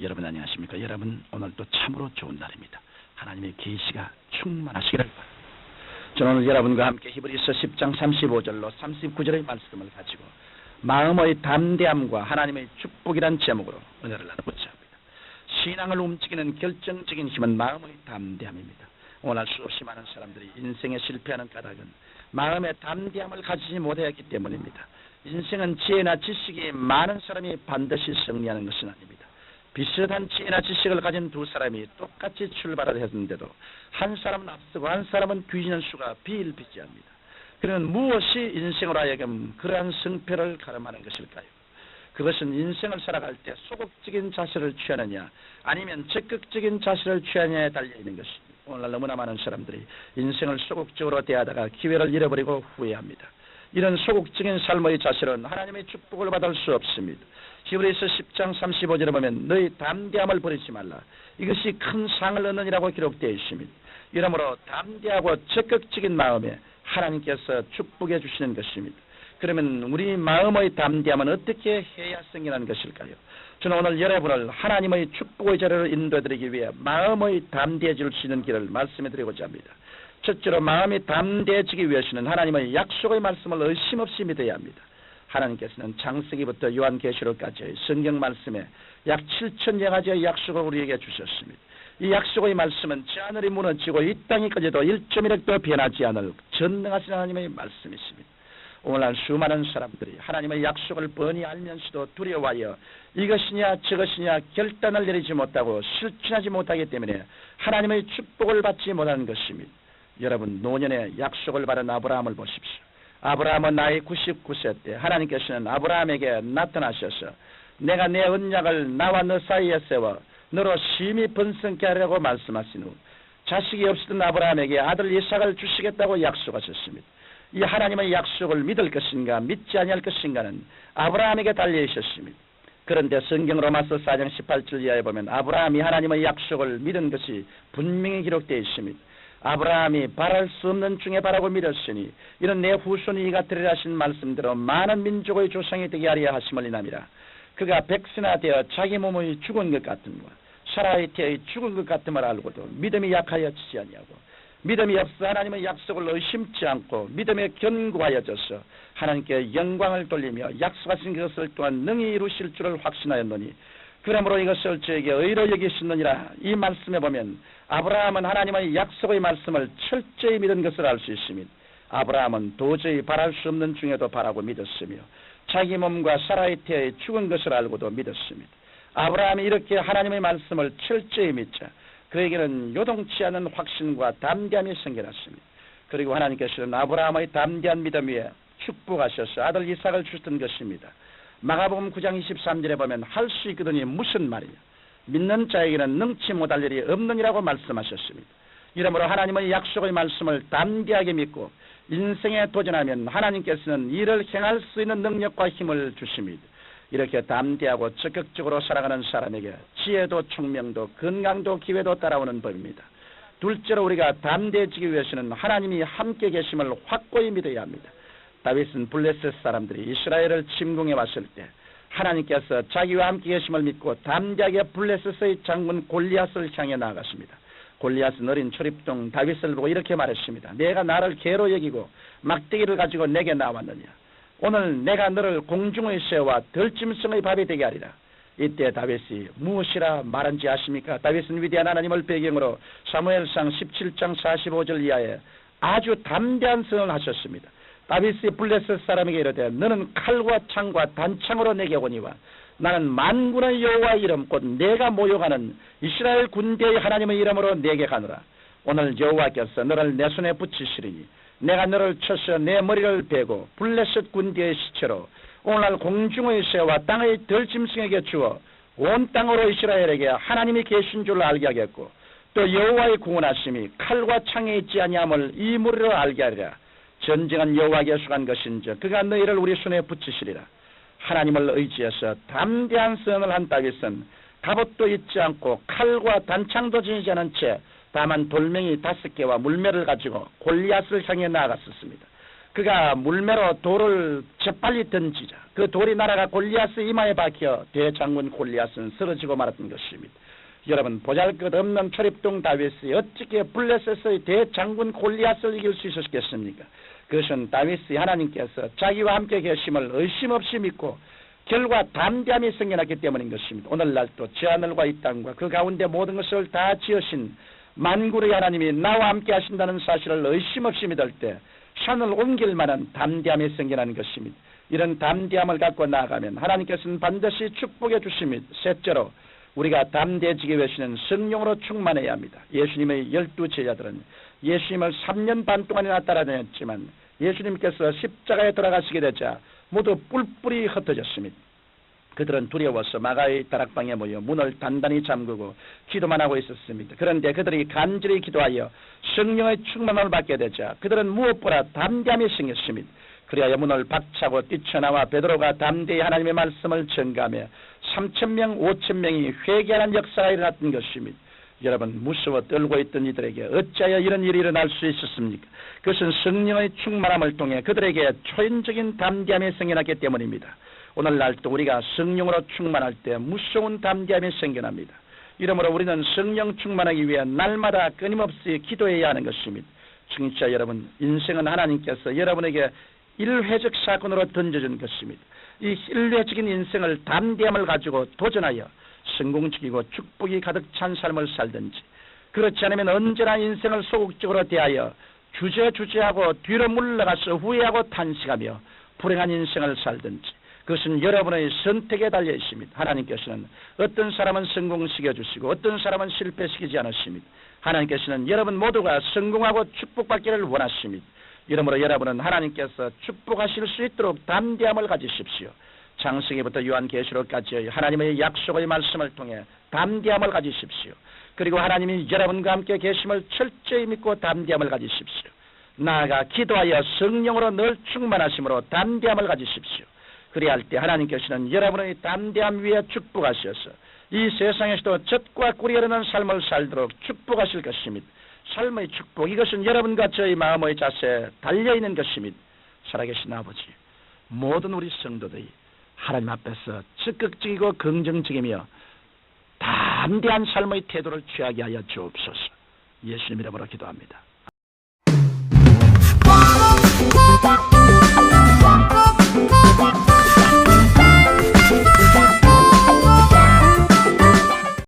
여러분 안녕하십니까? 여러분 오늘도 참으로 좋은 날입니다. 하나님의 계시가 충만하시기를 바랍니다. 저는 오늘 여러분과 함께 히브리서 10장 35절로 39절의 말씀을 가지고 마음의 담대함과 하나님의 축복이란 제목으로 은혜를 나누고자 합니다. 신앙을 움직이는 결정적인 힘은 마음의 담대함입니다. 오늘 수없이 많은 사람들이 인생에 실패하는 까닭은 마음의 담대함을 가지지 못하였기 때문입니다. 인생은 지혜나 지식이 많은 사람이 반드시 승리하는 것은 아닙니다. 비슷한 지혜나 지식을 가진 두 사람이 똑같이 출발을 했는데도 한 사람은 앞서고 한 사람은 뒤지는 수가 비일비재합니다. 그러면 무엇이 인생으로 하여금 그러한 승패를 가름하는 것일까요? 그것은 인생을 살아갈 때 소극적인 자세를 취하느냐 아니면 적극적인 자세를 취하느냐에 달려있는 것입니다. 오늘날 너무나 많은 사람들이 인생을 소극적으로 대하다가 기회를 잃어버리고 후회합니다. 이런 소극적인 삶의 자세는 하나님의 축복을 받을 수 없습니다. 히브리서 10장 35절에 보면 너희 담대함을 버리지 말라. 이것이 큰 상을 얻느니라고 기록되어 있습니다. 이러므로 담대하고 적극적인 마음에 하나님께서 축복해 주시는 것입니다. 그러면 우리 마음의 담대함은 어떻게 해야 생겨나는 것일까요? 저는 오늘 여러분을 하나님의 축복의 자리로 인도해드리기 위해 마음의 담대해질 수 있는 길을 말씀해드리고자 합니다. 첫째로 마음이 담대해지기 위해서는 하나님의 약속의 말씀을 의심 없이 믿어야 합니다. 하나님께서는 창세기부터 요한계시록까지의 성경 말씀에 약 7,000여 가지의 약속을 우리에게 주셨습니다. 이 약속의 말씀은 저 하늘이 무너지고 이 땅이 꺼져도 1.1획도 변하지 않을 전능하신 하나님의 말씀이십니다. 오늘날 수많은 사람들이 하나님의 약속을 뻔히 알면서도 두려워하여 이것이냐 저것이냐 결단을 내리지 못하고 실천하지 못하기 때문에 하나님의 축복을 받지 못하는 것입니다. 여러분 노년에 약속을 받은 아브라함을 보십시오. 아브라함은 나이 99세 때 하나님께서는 아브라함에게 나타나셔서 내가 내 언약을 나와 너 사이에 세워 너로 심히 번성케 하려고 말씀하신 후 자식이 없었던 아브라함에게 아들 이삭을 주시겠다고 약속하셨습니다. 이 하나님의 약속을 믿을 것인가 믿지 아니할 것인가는 아브라함에게 달려 있었습니다. 그런데 성경 로마서 4장 18절 이하에 보면 아브라함이 하나님의 약속을 믿은 것이 분명히 기록되어 있습니다. 아브라함이 바랄 수 없는 중에 바라고 믿었으니 이런 내 후손이 이가 되리라 하신 말씀대로 많은 민족의 조상이 되게 하려 하심을 인함이라. 그가 백신화되어 자기 몸의 죽은 것 같음과 사라의 태의 죽은 것 같음을 알고도 믿음이 약하여지지 아니하고 믿음이 없어 하나님의 약속을 의심치 않고 믿음에 견고하여져서 하나님께 영광을 돌리며 약속하신 것을 또한 능히 이루실 줄을 확신하였노니 그러므로 이것을 저에게 의로 여기시느니라. 이 말씀에 보면 아브라함은 하나님의 약속의 말씀을 철저히 믿은 것을 알 수 있습니다. 아브라함은 도저히 바랄 수 없는 중에도 바라고 믿었으며 자기 몸과 사라의 태의 죽은 것을 알고도 믿었습니다. 아브라함이 이렇게 하나님의 말씀을 철저히 믿자 그에게는 요동치 않은 확신과 담대함이 생겨났습니다. 그리고 하나님께서는 아브라함의 담대한 믿음 위에 축복하셔서 아들 이삭을 주셨던 것입니다. 마가복음 9장 23절에 보면 할 수 있거든이 무슨 말이냐 믿는 자에게는 능치 못할 일이 없느니라고 말씀하셨습니다. 이러므로 하나님의 약속의 말씀을 담대하게 믿고 인생에 도전하면 하나님께서는 이를 행할 수 있는 능력과 힘을 주십니다. 이렇게 담대하고 적극적으로 살아가는 사람에게 지혜도 총명도 건강도 기회도 따라오는 법입니다. 둘째로 우리가 담대해지기 위해서는 하나님이 함께 계심을 확고히 믿어야 합니다. 다윗은 블레셋 사람들이 이스라엘을 침공해 왔을 때 하나님께서 자기와 함께 계심을 믿고 담대하게 블레셋의 장군 골리앗을 향해 나아갔습니다. 골리앗은 어린 초립동 다윗을 보고 이렇게 말했습니다. 내가 나를 개로 여기고 막대기를 가지고 내게 나왔느냐. 오늘 내가 너를 공중의 새와 들짐승의 밥이 되게 하리라. 이때 다윗이 무엇이라 말한지 아십니까? 다윗은 위대한 하나님을 배경으로 사무엘상 17장 45절 이하에 아주 담대한 선언을 하셨습니다. 다윗이 블레셋 사람에게 이르되 너는 칼과 창과 단창으로 내게 오니와 나는 만군의 여호와의 이름 곧 내가 모욕하는 이스라엘 군대의 하나님의 이름으로 내게 가노라. 오늘 여호와께서 너를 내 손에 붙이시리니 내가 너를 쳐서 내 머리를 베고 블레셋 군대의 시체로 오늘날 공중의 새와 땅의 들짐승에게 주어 온 땅으로 이스라엘에게 하나님이 계신 줄 알게 하겠고 또 여호와의 구원하심이 칼과 창에 있지 아니함을 이 무리로 알게 하리라. 전쟁은 여호와께 속한 것인즉 그가 너희를 우리 손에 붙이시리라. 하나님을 의지해서 담대한 선언을 한 다윗은 갑옷도 입지 않고 칼과 단창도 지니지 않은 채 다만 돌멩이 5개와 물매를 가지고 골리앗을 향해 나아갔었습니다. 그가 물매로 돌을 재빨리 던지자 그 돌이 날아가 골리앗의 이마에 박혀 대장군 골리앗은 쓰러지고 말았던 것입니다. 여러분, 보잘것없는 초립동 다윗이 어떻게 블레셋의 대장군 골리앗을 이길 수 있었겠습니까? 그것은 다윗이 하나님께서 자기와 함께 계심을 의심 없이 믿고 결과 담대함이 생겨났기 때문인 것입니다. 오늘날 또 저 하늘과 이 땅과 그 가운데 모든 것을 다 지으신 만군의 하나님이 나와 함께 하신다는 사실을 의심 없이 믿을 때 산을 옮길 만한 담대함이 생겨나는 것입니다. 이런 담대함을 갖고 나아가면 하나님께서는 반드시 축복해 주십니다. 셋째로 우리가 담대해지기 위해서는 성령으로 충만해야 합니다. 예수님의 12제자들은 예수님을 3년 반 동안이나 따라다녔지만 예수님께서 십자가에 돌아가시게 되자 모두 뿔뿔이 흩어졌습니다. 그들은 두려워서 마가의 다락방에 모여 문을 단단히 잠그고 기도만 하고 있었습니다. 그런데 그들이 간절히 기도하여 성령의 충만함을 받게 되자 그들은 무엇보다 담대함이 생겼습니다. 그리하여 문을 박차고 뛰쳐나와 베드로가 담대히 하나님의 말씀을 전가하며 3,000명, 5,000명이 회개하는 역사가 일어났던 것입니다. 여러분, 무서워 떨고 있던 이들에게 어찌하여 이런 일이 일어날 수 있었습니까? 그것은 성령의 충만함을 통해 그들에게 초인적인 담대함이 생겨났기 때문입니다. 오늘날도 우리가 성령으로 충만할 때 무서운 담대함이 생겨납니다. 이러므로 우리는 성령 충만하기 위해 날마다 끊임없이 기도해야 하는 것입니다. 청취자 여러분, 인생은 하나님께서 여러분에게 일회적 사건으로 던져준 것입니다. 이 일회적인 인생을 담대함을 가지고 도전하여 성공적이고 축복이 가득 찬 삶을 살든지, 그렇지 않으면 언제나 인생을 소극적으로 대하여 주저주저하고 뒤로 물러가서 후회하고 탄식하며 불행한 인생을 살든지, 그것은 여러분의 선택에 달려 있습니다. 하나님께서는 어떤 사람은 성공시켜주시고 어떤 사람은 실패시키지 않으십니다. 하나님께서는 여러분 모두가 성공하고 축복받기를 원하십니다. 이러므로 여러분은 하나님께서 축복하실 수 있도록 담대함을 가지십시오. 창세기부터 요한계시록까지 하나님의 약속의 말씀을 통해 담대함을 가지십시오. 그리고 하나님이 여러분과 함께 계심을 철저히 믿고 담대함을 가지십시오. 나아가 기도하여 성령으로 늘 충만하심으로 담대함을 가지십시오. 그리할 때 하나님께서는 여러분의 담대함 위에 축복하셔서 이 세상에서도 젖과 꿀이 흐르는 삶을 살도록 축복하실 것입니다. 삶의 축복, 이것은 여러분과 저의 마음의 자세에 달려있는 것입니다. 살아계신 아버지, 모든 우리 성도들이 하나님 앞에서 적극적이고 긍정적이며 담대한 삶의 태도를 취하게 하여 주옵소서. 예수님 이름으로 기도합니다.